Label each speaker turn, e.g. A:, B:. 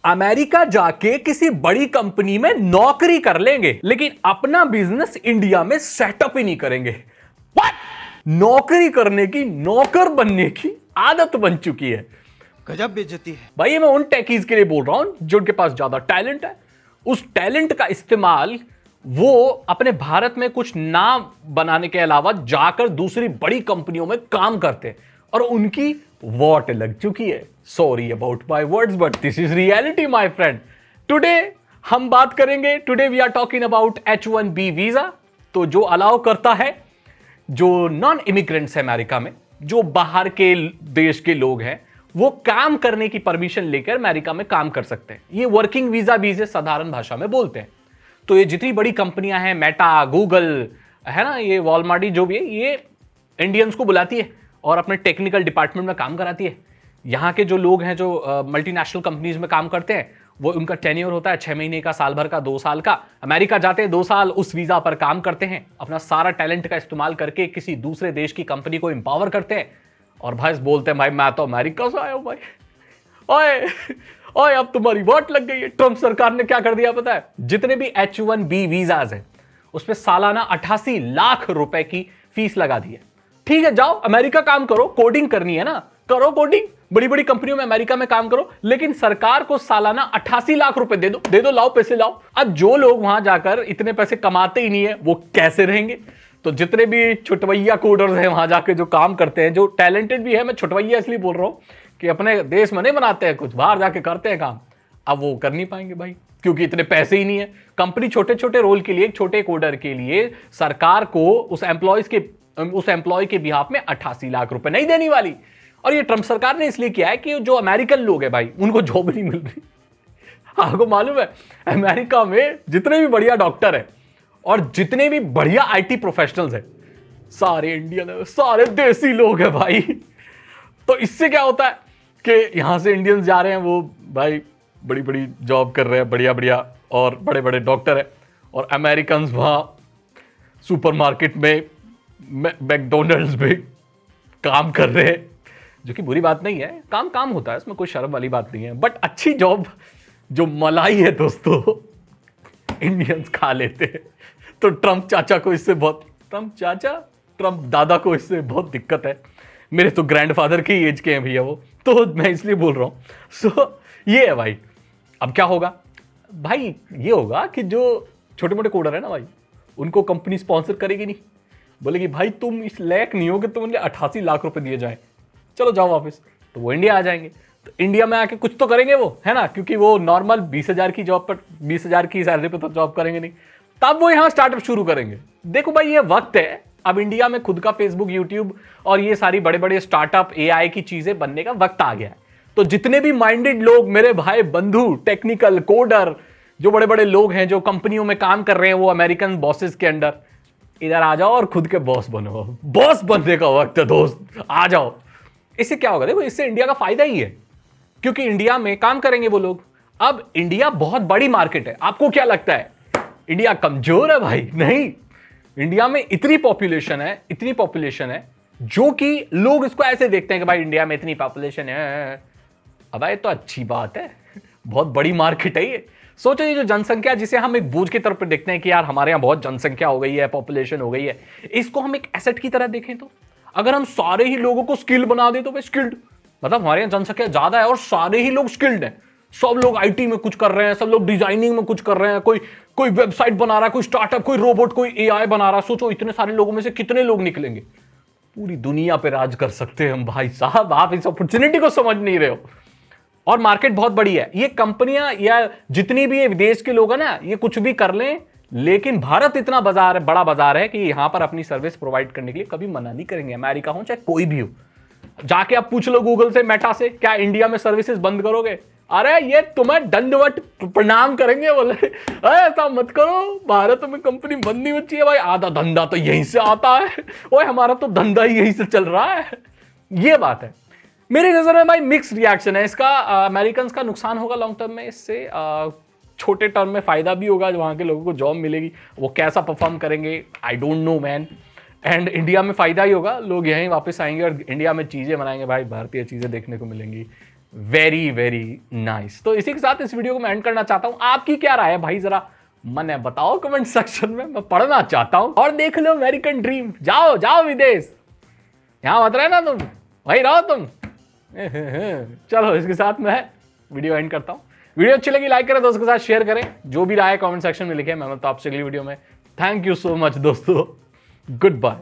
A: America जाके किसी बड़ी कंपनी में नौकरी कर लेंगे, लेकिन अपना बिजनेस इंडिया में सेटअप ही नहीं करेंगे। What? नौकरी करने की, नौकर बनने की आदत बन चुकी है।
B: गजब बेइज्जती है
A: भाई मैं उन टेकीज के लिए बोल रहा हूं जो उनके पास ज्यादा टैलेंट है, उस टैलेंट का इस्तेमाल वो अपने भारत में कुछ नाम बनाने के अलावा जाकर दूसरी बड़ी कंपनियों में काम करते हैं और उनकी वॉट लग चुकी है। Sorry about my words but this is reality my friend. Today हम बात करेंगे, today we are talking about H1B visa, तो जो अलाउ करता है जो नॉन इमिग्रेंट्स है अमेरिका में, जो बाहर के देश के लोग हैं, वो काम करने की परमिशन लेकर अमेरिका में काम कर सकते हैं। ये वर्किंग वीजा भी इसे साधारण भाषा में बोलते हैं। तो ये जितनी बड़ी कंपनियां हैं, मेटा, गूगल है ना, ये वॉलमार्ट जो भी है, ये इंडियंस को बुलाती है और अपने टेक्निकल डिपार्टमेंट में काम कराती है। यहाँ के जो लोग हैं जो मल्टीनेशनल कंपनीज में काम करते हैं, वो उनका टेन्योर होता है 6 महीने का, साल भर का, 2 साल का। अमेरिका जाते हैं, 2 साल उस वीजा पर काम करते हैं, अपना सारा टैलेंट का इस्तेमाल करके किसी दूसरे देश की कंपनी को एम्पावर करते हैं और भाई बोलते हैं भाई मैं तो अमेरिका से आया हूं भाई, ओए ओए अब तुम्हारी वोट लग गई है। ट्रंप सरकार ने क्या कर दिया पता है? जितने भी H1B वीजाज हैं उस पर सालाना 88 लाख रुपए की फीस लगा दी है। ठीक है, जाओ अमेरिका काम करो, कोडिंग करनी है ना, करो कोडिंग, बड़ी बड़ी कंपनियों में अमेरिका में काम करो, लेकिन सरकार को सालाना 88 लाख रुपए दे दो, लाओ पैसे लाओ। अब जो लोग वहां जाकर इतने पैसे कमाते ही नहीं है वो कैसे रहेंगे? तो जितने भी छुटवैया कोडर्स हैं वहां जाके जो काम करते हैं, जो टैलेंटेड भी है, मैं छुटवैया इसलिए बोल रहा हूं कि अपने देश में नहीं बनाते हैं कुछ, बाहर जाके करते हैं काम, अब वो कर नहीं पाएंगे भाई, क्योंकि इतने पैसे ही नहीं है। कंपनी छोटे छोटे रोल के लिए, छोटे कोडर के लिए सरकार को उस एम्प्लॉय के बिहाफ में 88 लाख रुपए नहीं देने वाली। और ये ट्रंप सरकार ने इसलिए किया है कि जो अमेरिकन लोग हैं भाई, उनको जॉब नहीं मिल रही। आपको मालूम है अमेरिका में जितने भी बढ़िया डॉक्टर है और जितने भी बढ़िया IT प्रोफेशनल्स हैं, सारे इंडियन है, सारे देसी लोग हैं भाई। तो इससे क्या होता है कि यहां से इंडियंस जा रहे हैं, वो भाई बड़ी बड़ी जॉब कर रहे हैं, बढ़िया बढ़िया, और बड़े बड़े डॉक्टर हैं, और अमेरिकन वहां सुपरमार्केट में, मैकडोनल्ड्स में काम कर रहे हैं, जो कि बुरी बात नहीं है, काम काम होता है, इसमें कोई शर्म वाली बात नहीं है। बट अच्छी जॉब जो मलाई है दोस्तों, इंडियंस खा लेते हैं। तो ट्रंप चाचा को इससे बहुत, ट्रंप दादा को इससे बहुत दिक्कत है। मेरे तो ग्रैंडफादर की एज के हैं भैया वो, तो मैं इसलिए बोल रहा हूं। सो ये है भाई। अब क्या होगा भाई? ये होगा कि जो छोटे मोटे कोडर है ना भाई, उनको कंपनी स्पॉन्सर करेगी नहीं, बोलेगी भाई तुम इस लायक नहीं हो कि तुमने 88 लाख रुपए दिए जाए, चलो जाओ वापस। तो वो इंडिया आ जाएंगे, तो इंडिया में आके कुछ तो करेंगे वो, है ना, क्योंकि वो नॉर्मल 20,000 की जॉब पर, 20,000 की सैलरी पर तो जॉब करेंगे नहीं, तब वो यहाँ स्टार्टअप शुरू करेंगे। देखो भाई ये वक्त है, अब इंडिया में खुद का फेसबुक, यूट्यूब और ये सारी बड़े बड़े स्टार्टअप, AI की चीजें बनने का वक्त आ गया है। तो जितने भी माइंडेड लोग, मेरे भाई बंधु, टेक्निकल कोडर, जो बड़े बड़े लोग हैं जो कंपनियों में काम कर रहे हैं, वो अमेरिकन बॉसेस के अंडर, इधर आ जाओ और खुद के बॉस बनो। बॉस बनने का वक्त है दोस्त, आ जाओ। इससे क्या होगा? देखो इससे इंडिया का फायदा ही है, क्योंकि इंडिया में काम करेंगे वो लोग। अब इंडिया बहुत बड़ी मार्केट है। आपको क्या लगता है इंडिया कमजोर है? भाई नहीं, इंडिया में इतनी पॉपुलेशन है जो कि लोग इसको ऐसे देखते हैं कि भाई इंडिया में इतनी पॉपुलेशन है, अब ये तो अच्छी बात है, बहुत बड़ी मार्केट है ये। सोचो ये जो जनसंख्या, जिसे हम एक बोझ के तौर पर देखते हैं कि यार हमारे यहाँ बहुत जनसंख्या हो गई है, पॉपुलेशन हो गई है, इसको हम एक एसेट की तरह देखें तो अगर हम सारे ही लोगों को स्किल बना दे तो भाई स्किल्ड, मतलब हमारे यहाँ जनसंख्या ज्यादा है और सारे ही लोग स्किल्ड हैं, सब लोग IT में कुछ कर रहे हैं, सब लोग डिजाइनिंग में कुछ कर रहे हैं, कोई वेबसाइट बना रहा है, कोई स्टार्टअप, कोई रोबोट, कोई AI बना रहा है। सोचो इतने सारे लोगों में से कितने लोग निकलेंगे, पूरी दुनिया पे राज कर सकते हैं हम भाई साहब। आप इस अपॉर्चुनिटी को समझ नहीं रहे हो, और मार्केट बहुत बड़ी है। ये कंपनियां या जितनी भी ये विदेश के लोग हैं ना, ये कुछ भी कर लें, लेकिन भारत इतना बाजार है, बड़ा बाजार है कि यहां पर अपनी सर्विस प्रोवाइड करने के लिए कभी मना नहीं करेंगे। अमेरिका हो चाहे कोई भी हो, जाके आप पूछ लो गूगल से, मेटा से, क्या इंडिया में सर्विसेज बंद करोगे? अरे ये तुम्हें दंडवत प्रणाम करेंगे, बोले ऐसा मत करो, भारत में कंपनी बंद नहीं होती है भाई, आधा धंधा तो यहीं से आता है, ओए हमारा तो धंधा ही यहीं से चल रहा है। ये बात है। मेरी नजर में भाई मिक्स रिएक्शन है इसका। अमेरिकन का नुकसान होगा लॉन्ग टर्म में इससे, छोटे टर्म में फायदा भी होगा, वहां के लोगों को जॉब मिलेगी, वो कैसा परफॉर्म करेंगे I don't know man. And India में फायदा ही होगा, लोग यहीं वापस आएंगे और इंडिया में चीजें बनाएंगे भाई, भारतीय चीजें देखने को मिलेंगी, वेरी वेरी नाइस। तो इसी के साथ इस वीडियो को मैं एंड करना चाहता हूं। आपकी क्या राय है भाई, जरा मने बताओ कमेंट सेक्शन में, मैं पढ़ना चाहता हूं। और देख लो अमेरिकन ड्रीम, जाओ जाओ विदेश, यहां मत रहना तुम, वहीं रहो तुम। चलो इसके साथ मैं वीडियो एंड करता हूं। वीडियो अच्छी लगी लाइक करें, दोस्तों के साथ शेयर करें, जो भी राय कमेंट सेक्शन में लिखे। मैं तो आपसे अगली वीडियो में। थैंक यू सो मच दोस्तों, गुड बाय।